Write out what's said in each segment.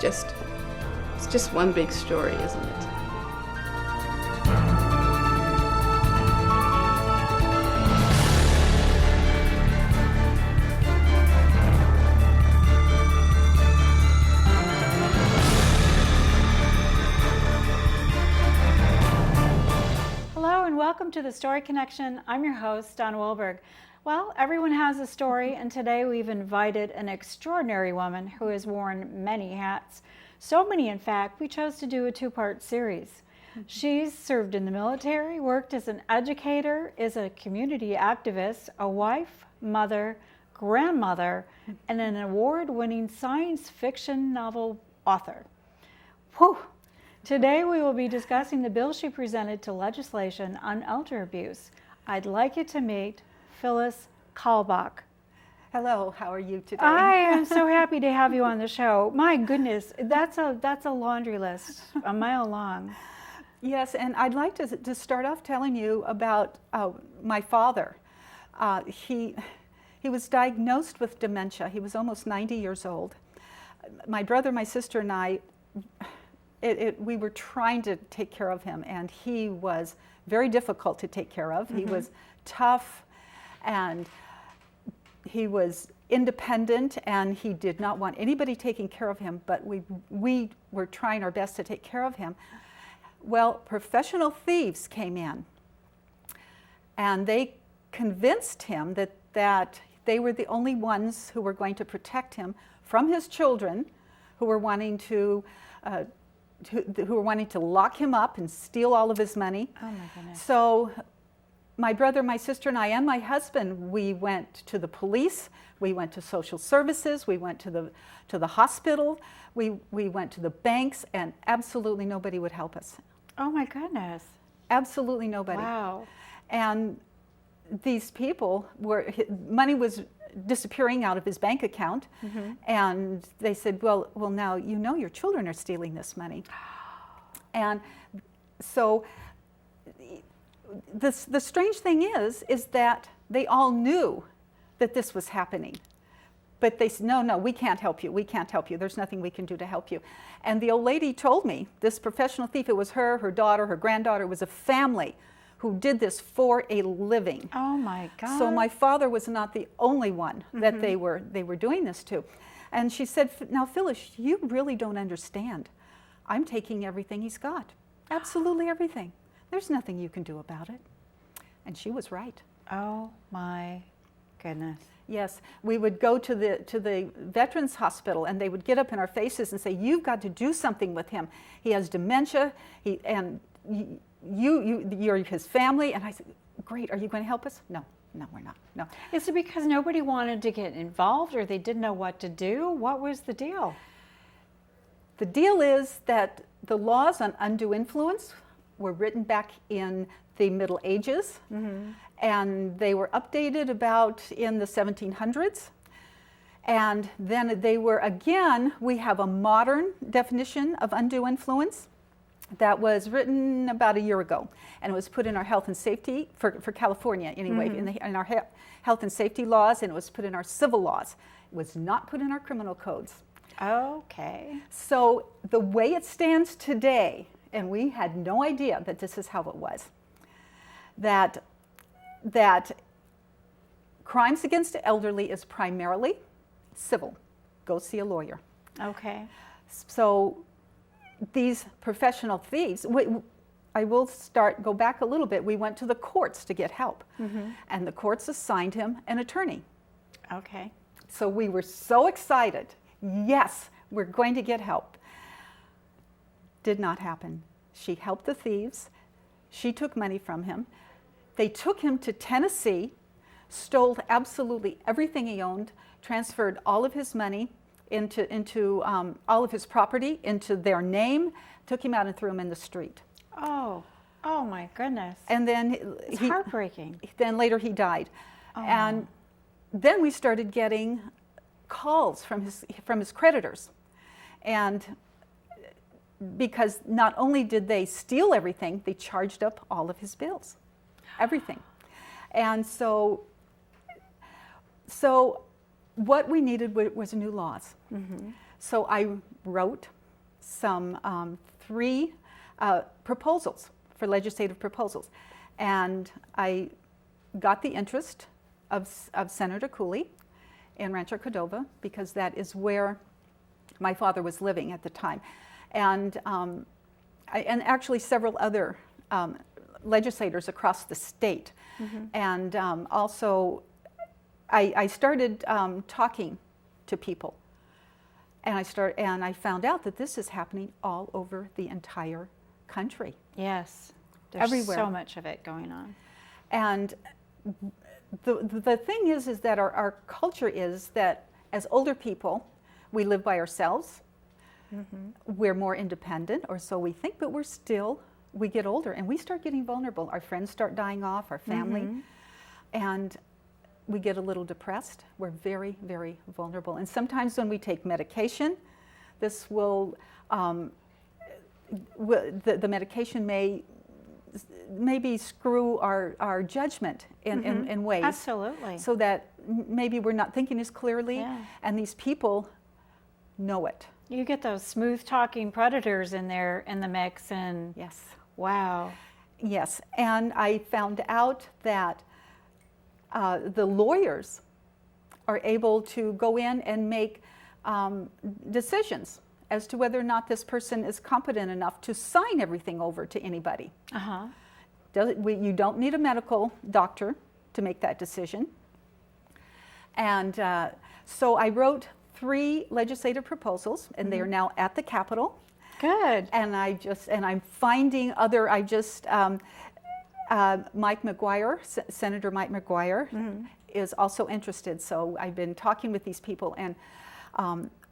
just one big story, isn't it? Welcome to the Story Connection. I'm your host, Dänna Wilberg. Well, everyone has a story, and today we've invited an extraordinary woman who has worn many hats. So many, in fact, we chose to do a two-part series. She's served in the military, worked as an educator, is a community activist, a wife, mother, grandmother, and an award-winning science fiction novel author. Whew! Today we will be discussing the bill she presented to legislation on elder abuse. I'd like you to meet Phyllis Kalbach. Hello, how are you today? I am so happy to have you on the show. My goodness, that's a laundry list, a mile long. Yes, and I'd like to start off telling you about my father. He was diagnosed with dementia. He was almost 90 years old. My brother, my sister, and I, we were trying to take care of him, and he was very difficult to take care of. Mm-hmm. He was tough, and he was independent, and he did not want anybody taking care of him, but we were trying our best to take care of him. Well, professional thieves came in, and they convinced him that they were the only ones who were going to protect him from his children, who were wanting to lock him up and steal all of his money. Oh my goodness. So my brother, my sister, and I, and my husband, we went to the police, we went to social services, we went to the hospital, we went to the banks, and absolutely nobody would help us. Oh my goodness. Absolutely nobody. Wow. And these people money was disappearing out of his bank account, mm-hmm. and they said, well, now you know your children are stealing this money. And so the strange thing is that they all knew that this was happening, but they said, no, we can't help you, there's nothing we can do to help you. And the old lady told me, this professional thief, it was her daughter, her granddaughter, it was a family who did this for a living. Oh my God. So my father was not the only one that mm-hmm. they were doing this to. And she said, now Phyllis, you really don't understand. I'm taking everything he's got. Absolutely everything. There's nothing you can do about it. And she was right. Oh my goodness. Yes, we would go to the Veterans Hospital, and they would get up in our faces and say, you've got to do something with him. He has dementia, you're his family. And I said, great, are you going to help us? No, we're not, no. Is it because nobody wanted to get involved, or they didn't know what to do? What was the deal? The deal is that the laws on undue influence were written back in the Middle Ages, mm-hmm. and they were updated about in the 1700s. And then we have a modern definition of undue influence that was written about a year ago, and it was put in our health and safety, for California anyway, mm-hmm. in our health and safety laws, and it was put in our civil laws. It was not put in our criminal codes. Okay. So the way it stands today, and we had no idea that this is how it was, that crimes against the elderly is primarily civil. Go see a lawyer. Okay. So these professional thieves, I will go back a little bit. We went to the courts to get help, mm-hmm. and the courts assigned him an attorney. Okay. So we were so excited. Yes, we're going to get help. Did not happen. She helped the thieves. She took money from him. They took him to Tennessee, stole absolutely everything he owned, transferred all of his money into all of his property into their name, took him out and threw him in the street. Oh my goodness. And then it's heartbreaking. Then later he died. Oh. And then we started getting calls from his creditors. And because not only did they steal everything, they charged up all of his bills, everything. And so what we needed was new laws. Mm-hmm. So I wrote some 3 proposals for legislative proposals. And I got the interest of Senator Cooley in Rancho Cordova, because that is where my father was living at the time. And actually several other legislators across the state. And also I started talking to people, and I found out that this is happening all over the entire country. Yes, there's Everywhere. so much of it going on. And the thing is that our culture is that as older people, we live by ourselves. We're more independent, or so we think, but we get older and we start getting vulnerable. Our friends start dying off, our family, and we get a little depressed. We're very, very vulnerable. And sometimes when we take medication, this will, the medication may maybe screw our judgment in ways. Absolutely. So that maybe we're not thinking as clearly, Yeah. and these people know it. You get those smooth talking predators in there in the mix, and Yes. wow. Yes, and I found out that the lawyers are able to go in and make decisions as to whether or not this person is competent enough to sign everything over to anybody. You don't need a medical doctor to make that decision. And so I wrote 3 legislative proposals, and they are now at the Capitol. Good. And I'm finding other. Mike McGuire, Senator Mike McGuire, is also interested. So I've been talking with these people, and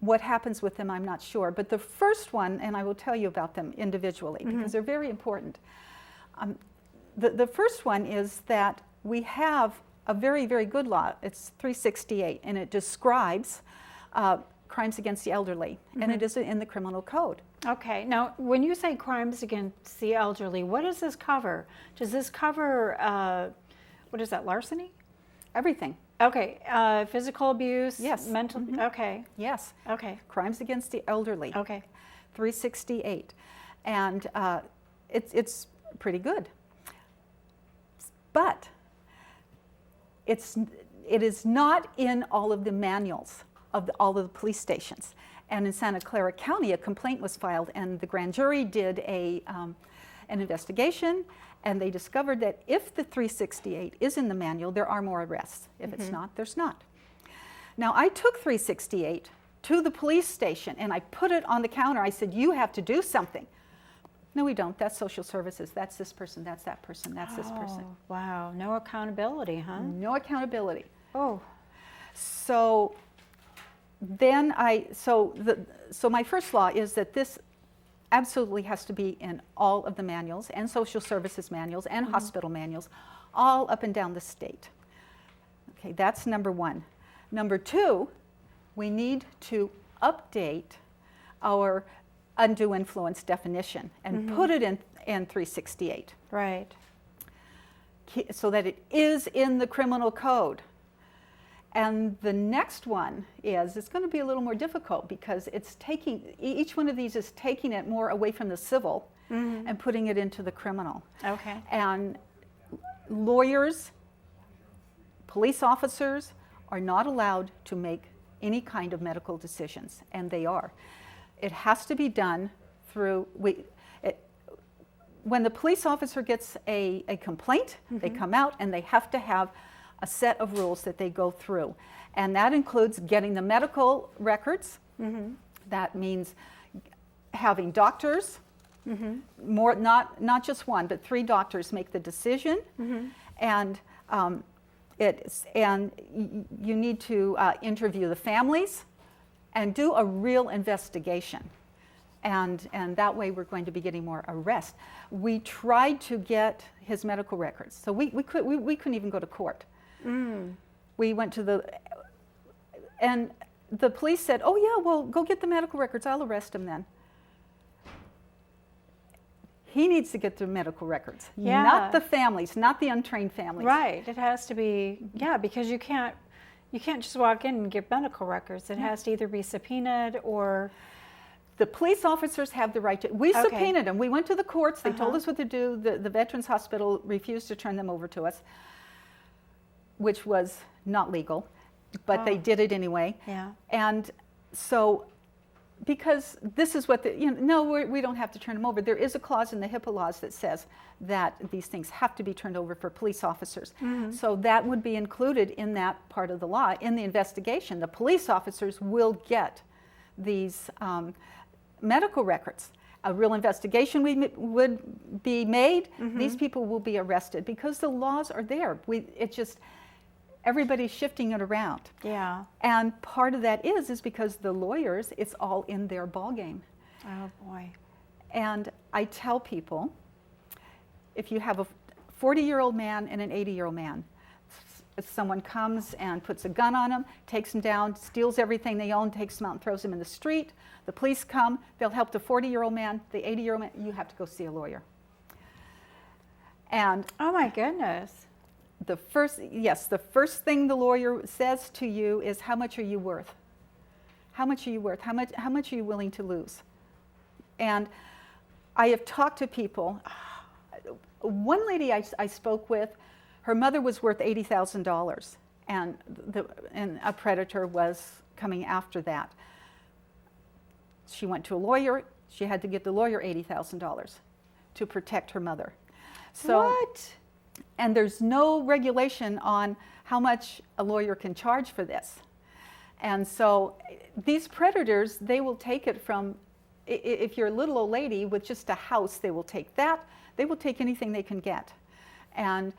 what happens with them, I'm not sure. But the first one, and I will tell you about them individually because they're very important. The first one is that we have a very, very good law. It's 368, and it describes crimes against the elderly, and it is in the criminal code. Okay, now when you say crimes against the elderly, what does this cover? Does this cover, what is that, larceny? Everything. Okay, physical abuse? Yes. Mental, okay, Yes. okay, Crimes against the elderly. okay. 368. And it's pretty good. But it is not in all of the manuals of all of the police stations. And in Santa Clara County, a complaint was filed, and the grand jury did an investigation, and they discovered that if the 368 is in the manual, there are more arrests. If it's not, there's not. Now, I took 368 to the police station, and I put it on the counter. I said, you have to do something. No, we don't. That's social services. That's this person. That's that person. That's this person. Oh, wow, no accountability, huh? No accountability. Oh, So then so my first law is that this absolutely has to be in all of the manuals and social services manuals and hospital manuals, all up and down the state. Okay, that's number 1. Number 2, we need to update our undue influence definition and put it in 368 right. so that it is in the criminal code. And the next one it's going to be a little more difficult because it's each one of these is taking it more away from the civil and putting it into the criminal. Okay. And lawyers, police officers are not allowed to make any kind of medical decisions, and they are. It has to be done through, when the police officer gets a complaint, they come out and they have to have a set of rules that they go through. And that includes getting the medical records. That means having doctors, more, not just one, but 3 doctors make the decision. And you need to interview the families and do a real investigation. And that way we're going to be getting more arrests. We tried to get his medical records, so we couldn't even go to court. We went to and the police said, oh yeah, well, go get the medical records, I'll arrest him then. He needs to get the medical records, not the families, not the untrained families. Right, it has to be, because you can't just walk in and get medical records. It has to either be subpoenaed or The police officers have the right to, we Okay. subpoenaed them. We went to the courts, they told Uh-huh. us what to do. The Veterans Hospital refused to turn them over to us, which was not legal, but they Oh. did it anyway. Yeah. And so, because this is what no, we don't have to turn them over. There is a clause in the HIPAA laws that says that these things have to be turned over for police officers. So that would be included in that part of the law. In the investigation, the police officers will get these medical records. A real investigation would be made. These people will be arrested because the laws are there. Everybody's shifting it around. Yeah. And part of that is because the lawyers, it's all in their ballgame. Oh boy. And I tell people, if you have a 40-year-old man and an 80-year-old man, if someone comes and puts a gun on them, takes them down, steals everything they own, takes them out and throws them in the street, the police come, they'll help the 40-year-old man, the 80-year-old man, you have to go see a lawyer. And Oh my goodness. the first thing the lawyer says to you is, how much are you worth? How much are you worth? How much are you willing to lose? And I have talked to people. One lady I spoke with, her mother was worth $80,000, and a predator was coming after that. She went to a lawyer. She had to give the lawyer $80,000 to protect her mother. So, What? and there's no regulation on how much a lawyer can charge for this. And so these predators, they will take it from, if you're a little old lady with just a house, they will take that. They will take anything they can get. And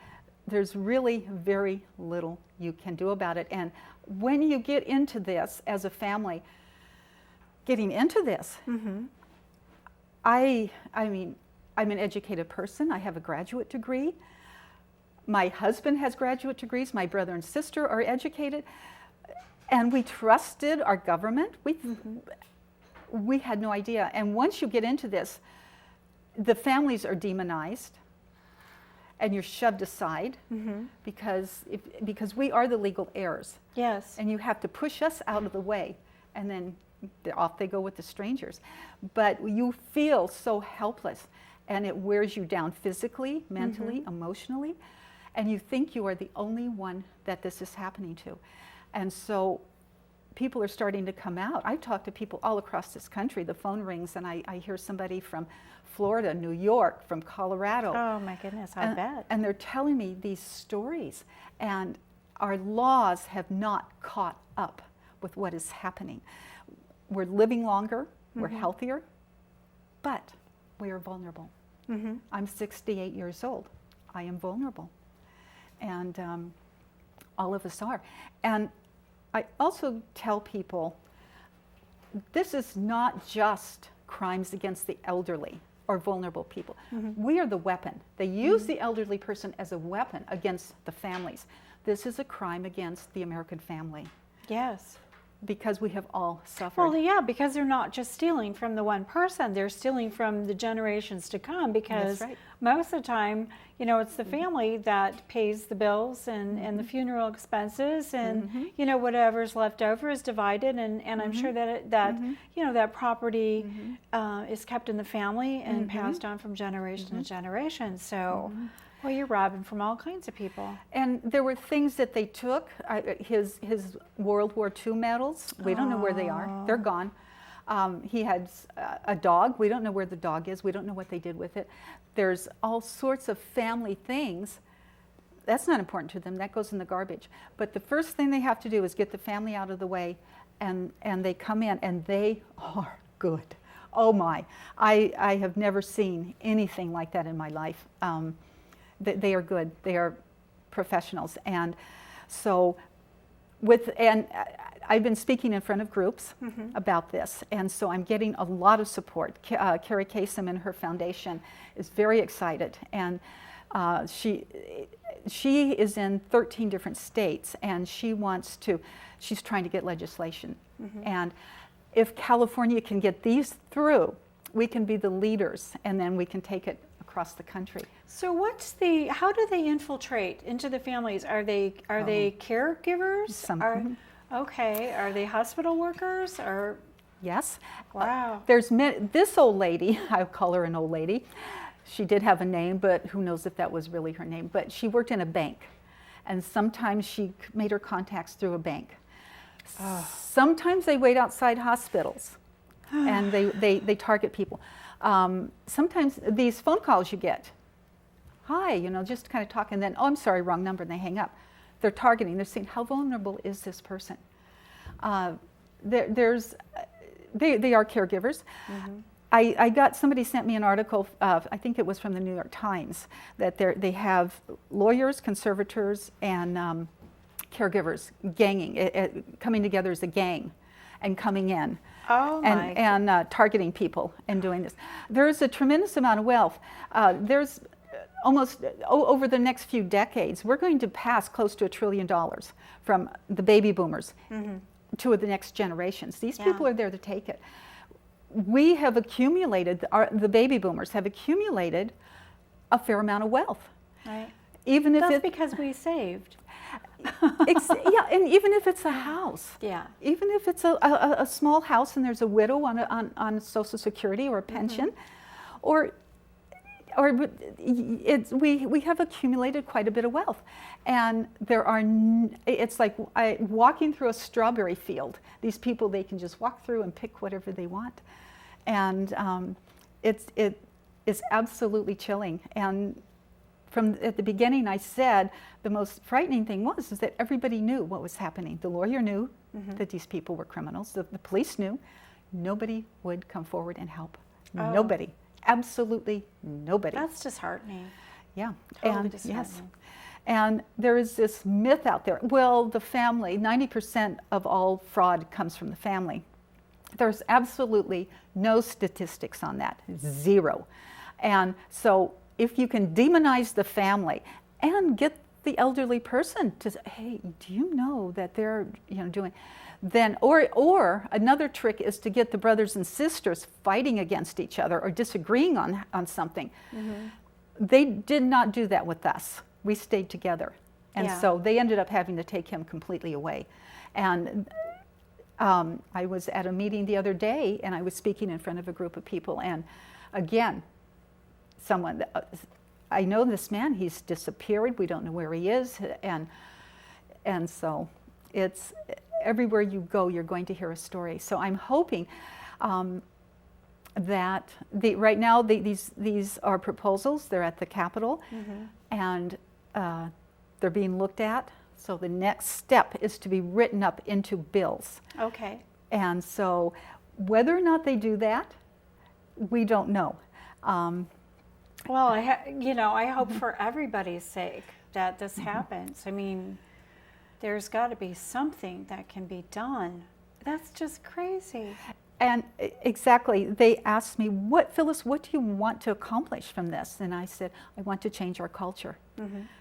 there's really very little you can do about it. And when you get into this as a family, getting into this, I mean, I'm an educated person. I have a graduate degree. My husband has graduate degrees. My brother and sister are educated. And we trusted our government. We had no idea. And once you get into this, the families are demonized and you're shoved aside because we are the legal heirs. Yes. And you have to push us out of the way, and then off they go with the strangers. But you feel so helpless, and it wears you down physically, mentally, emotionally, and you think you are the only one that this is happening to. And so people are starting to come out. I've talked to people all across this country. The phone rings and I hear somebody from Florida, New York, from Colorado. Oh my goodness, I bet. And they're telling me these stories. And our laws have not caught up with what is happening. We're living longer, we're healthier, but we are vulnerable. I'm 68 years old. I am vulnerable. And all of us are. And I also tell people, this is not just crimes against the elderly or vulnerable people. We are the weapon. They use the elderly person as a weapon against the families. This is a crime against the American family Yes. because we have all suffered. Well, yeah, because they're not just stealing from the one person, they're stealing from the generations to come, because right. most of the time, you know, it's the family that pays the bills and the funeral expenses, and you know, whatever's left over is divided, and I'm sure that you know, that property is kept in the family and passed on from generation to generation. So well, you're robbing from all kinds of people. And there were things that they took, his World War II medals, we don't know where they are, they're gone. He had a dog, we don't know where the dog is, we don't know what they did with it. There's all sorts of family things. That's not important to them, that goes in the garbage. But the first thing they have to do is get the family out of the way, and they come in, and they are good. Oh my, I have never seen anything like that in my life. They are good. They are professionals. And so I've been speaking in front of groups about this, and so I'm getting a lot of support. Carrie Kasem and her foundation is very excited, and she is in 13 different states, and she's trying to get legislation. And if California can get these through, we can be the leaders, and then we can take it across the country. So how do they infiltrate into the families? Are they caregivers? Some. Okay. Are they hospital workers? Or Yes. Wow. This old lady, I'll call her an old lady. She did have a name, but who knows if that was really her name. But she worked in a bank, and sometimes she made her contacts through a bank. Sometimes they wait outside hospitals, and they target people. Sometimes these phone calls you get, hi, just kind of talk, and then, oh, I'm sorry, wrong number, and they hang up. They're targeting. They're saying, how vulnerable is this person? They are caregivers. I got, somebody sent me an article, I think it was from the New York Times, that they have lawyers, conservators, and caregivers coming together as a gang and coming in. Oh my. And targeting people and doing this. There's a tremendous amount of wealth. There's almost, over the next few decades, we're going to pass close to $1 trillion from the baby boomers to the next generations. These people are there to take it. We have accumulated, the baby boomers have accumulated a fair amount of wealth. Right. Even if That's because we saved. Yeah, and even if it's a house. Yeah. Even if it's a small house and there's a widow on Social Security or a pension, or we have accumulated quite a bit of wealth, and it's like walking through a strawberry field. These people, they can just walk through and pick whatever they want, and it is absolutely chilling. And at the beginning, I said the most frightening thing is that everybody knew what was happening. The lawyer knew that these people were criminals. The police knew. Nobody would come forward and help. Oh. Nobody. Absolutely nobody. That's disheartening. Yeah. Totally disheartening. Yes. And there is this myth out there. Well, the family, 90% of all fraud comes from the family. There's absolutely no statistics on that. Zero. And so if you can demonize the family and get the elderly person to say, hey, do you know that they're doing, then, or another trick is to get the brothers and sisters fighting against each other or disagreeing on something. They did not do that with us. We stayed together. And so they ended up having to take him completely away. And I was at a meeting the other day, and I was speaking in front of a group of people, and again, I know this man, he's disappeared, we don't know where he is, and so it's, everywhere you go, you're going to hear a story. So I'm hoping that right now these are proposals, they're at the Capitol, and they're being looked at. So the next step is to be written up into bills. Okay. And so whether or not they do that, we don't know. Well, I hope for everybody's sake that this happens. I mean, there's got to be something that can be done. That's just crazy. And exactly, they asked me, Phyllis, what do you want to accomplish from this? And I said, I want to change our culture.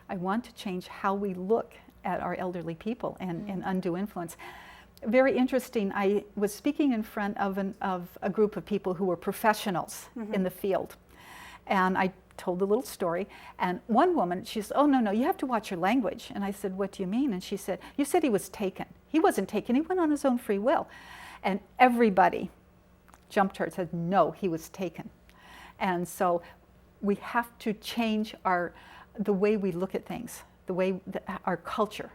I want to change how we look at our elderly people and undue influence. Very interesting, I was speaking in front of a group of people who were professionals in the field. And I told a little story, and one woman, she said, oh, no, you have to watch your language. And I said, what do you mean? And she said, you said he was taken. He wasn't taken, he went on his own free will. And everybody jumped her and said, no, he was taken. And so we have to change the way we look at things, the way, our culture,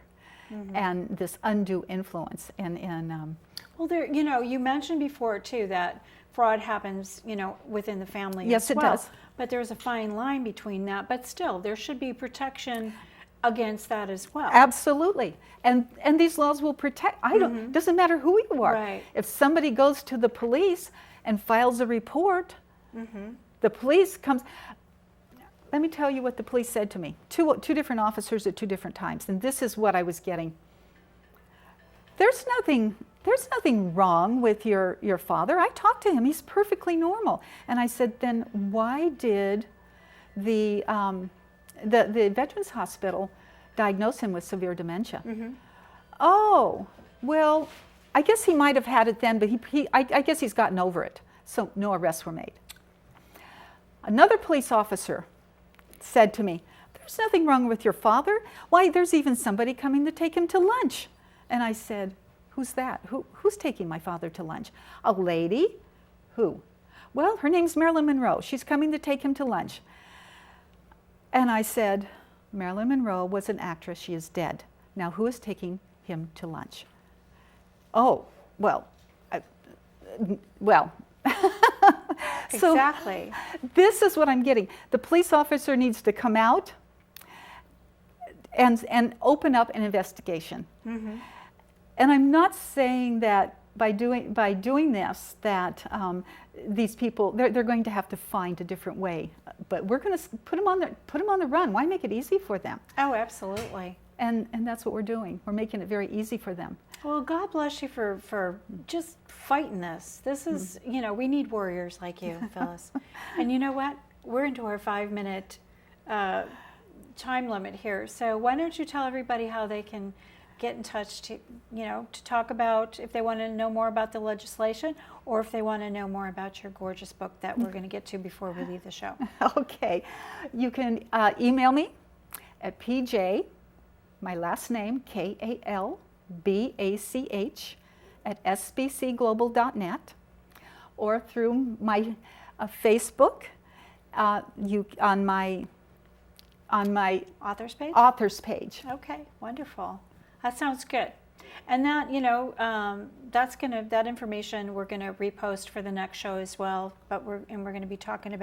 and this undue influence. Well, there, you mentioned before too that fraud happens, within the family yes, as well. Yes, it does. But there's a fine line between that. But still, there should be protection against that as well. Absolutely. And these laws will protect. Doesn't matter who you are. Right. If somebody goes to the police and files a report, the police comes. Let me tell you what the police said to me. Two different officers at two different times, and this is what I was getting. There's nothing wrong with your father. I talked to him. He's perfectly normal. And I said, then why did the Veterans Hospital diagnose him with severe dementia? Oh, well, I guess he might have had it then, but I guess he's gotten over it. So no arrests were made. Another police officer said to me, there's nothing wrong with your father. Why, there's even somebody coming to take him to lunch. And I said, Who's that? Who's taking my father to lunch? A lady? Who? Well, her name's Marilyn Monroe. She's coming to take him to lunch. And I said, Marilyn Monroe was an actress. She is dead. Now, who is taking him to lunch? Oh, well, Exactly. So this is what I'm getting. The police officer needs to come out and open up an investigation. Mm-hmm. And I'm not saying that by doing this that these people they're going to have to find a different way, but we're going to put them on the run. Why make it easy for them? Oh, absolutely. And that's what we're doing. We're making it very easy for them. Well, God bless you for just fighting this. This is, we need warriors like you, Phyllis. And you know what? We're into our 5-minute time limit here. So why don't you tell everybody how they can get in touch to talk about if they want to know more about the legislation or if they want to know more about your gorgeous book that we're going to get to before we leave the show. Okay. You can email me at PJ, my last name, KALBACH, at sbcglobal.net, or through my Facebook, on my Author's page? author's page. Okay, wonderful. That sounds good. And that, that information we're going to repost for the next show as well. But we're going to be talking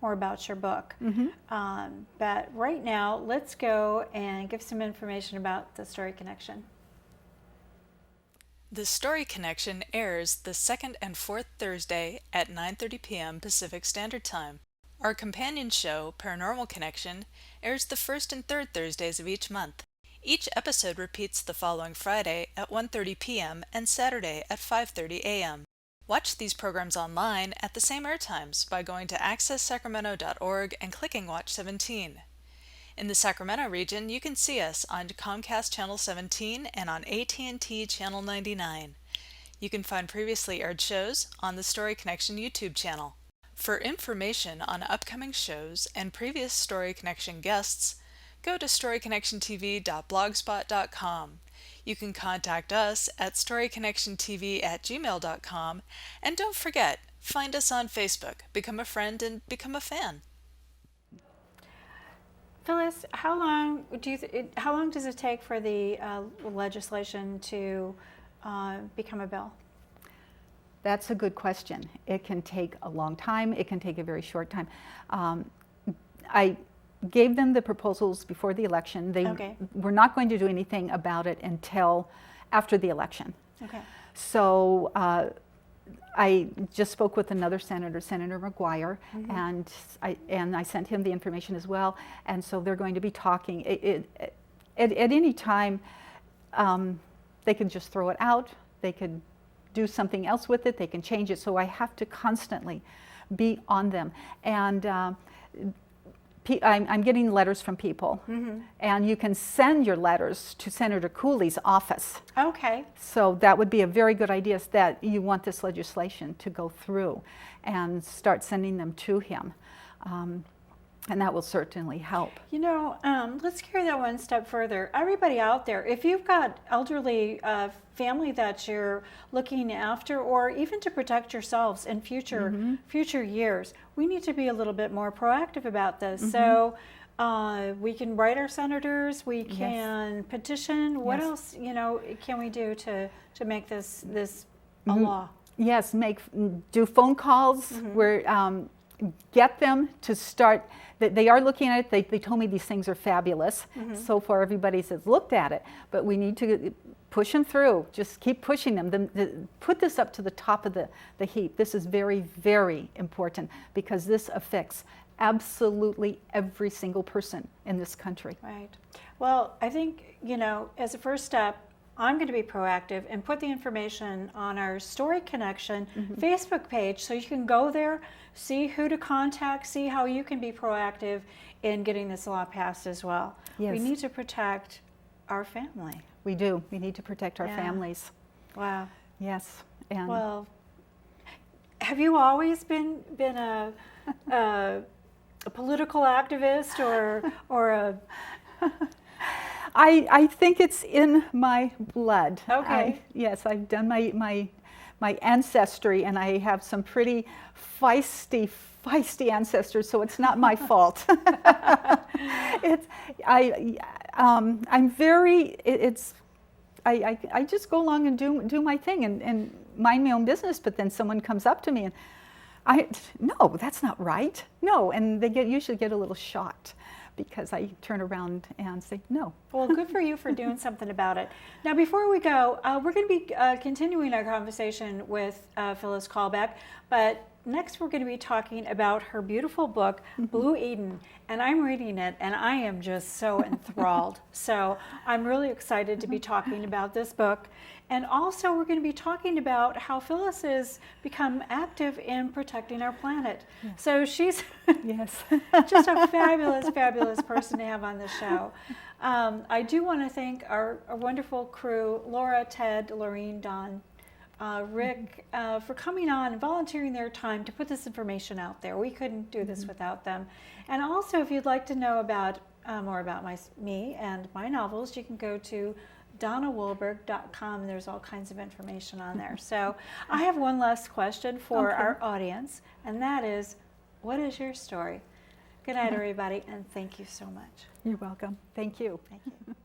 more about your book. Mm-hmm. But right now, let's go and give some information about the Story Connection. The Story Connection airs the second and fourth Thursday at 9:30 p.m. Pacific Standard Time. Our companion show, Paranormal Connection, airs the first and third Thursdays of each month. Each episode repeats the following Friday at 1:30 p.m. and Saturday at 5:30 a.m. Watch these programs online at the same airtimes by going to accesssacramento.org and clicking Watch 17. In the Sacramento region, you can see us on Comcast Channel 17 and on AT&T Channel 99. You can find previously aired shows on the Story Connection YouTube channel. For information on upcoming shows and previous Story Connection guests, go to storyconnectiontv.blogspot.com. You can contact us at storyconnectiontv@gmail.com, and don't forget, find us on Facebook, become a friend, and become a fan. Phyllis, how long does it take for the legislation to become a bill? That's a good question. It can take a long time. It can take a very short time. I gave them the proposals before the election. They were not going to do anything about it until after the election. Okay. So I just spoke with another senator, Senator McGuire, Mm-hmm. and I sent him the information as well. And so they're going to be talking. At any time, they can just throw it out. They could do something else with it. They can change it. So I have to constantly be on them. And I'm getting letters from people, Mm-hmm. and you can send your letters to Senator Cooley's office. Okay. So that would be a very good idea, is that you want this legislation to go through, and start sending them to him. And that will certainly help. Let's carry that one step further. Everybody out there, if you've got elderly family that you're looking after, or even to protect yourselves in future years, we need to be a little bit more proactive about this. Mm-hmm. So we can write our senators, we can petition. What else, can we do to make this a law? Yes, do phone calls. Mm-hmm. Where get them to start. They are looking at it. They told me these things are fabulous. Mm-hmm. So far, everybody has looked at it, but we need to push them through. Just keep pushing them. Put this up to the top of the heap. This is very, very important, because this affects absolutely every single person in this country. Right. Well, I think, as a first step, I'm going to be proactive and put the information on our Story Connection Facebook page, so you can go there, see who to contact, see how you can be proactive in getting this law passed as well. Yes. We need to protect our family. We do. We need to protect our Yeah. families. Wow. Yes. And Well, have you always been a political activist or a I think it's in my blood. Okay. Yes, I've done my ancestry, and I have some pretty feisty ancestors, so it's not my fault. I'm very, I just go along and do my thing and mind my own business, but then someone comes up to me and no, that's not right. No, and they usually get a little shocked because I turn around and say no. Well, good for you for doing something about it. Now, before we go, we're going to be continuing our conversation with Phyllis Kalbach, but next we're going to be talking about her beautiful book, Blue Eden, and I'm reading it and I am just so enthralled. So I'm really excited to be talking about this book. And also we're going to be talking about how Phyllis has become active in protecting our planet. Yes. So she's yes. just a fabulous, fabulous person to have on the show. I do want to thank our wonderful crew, Laura, Ted, Lorene, Don, Rick, for coming on and volunteering their time to put this information out there. We couldn't do this without them. And also, if you'd like to know about more about me and my novels, you can go to DännaWilberg.com, and there's all kinds of information on there. So I have one last question for our audience, and that is, what is your story? Good night, everybody, and thank you so much. You're welcome. Thank you. Thank you.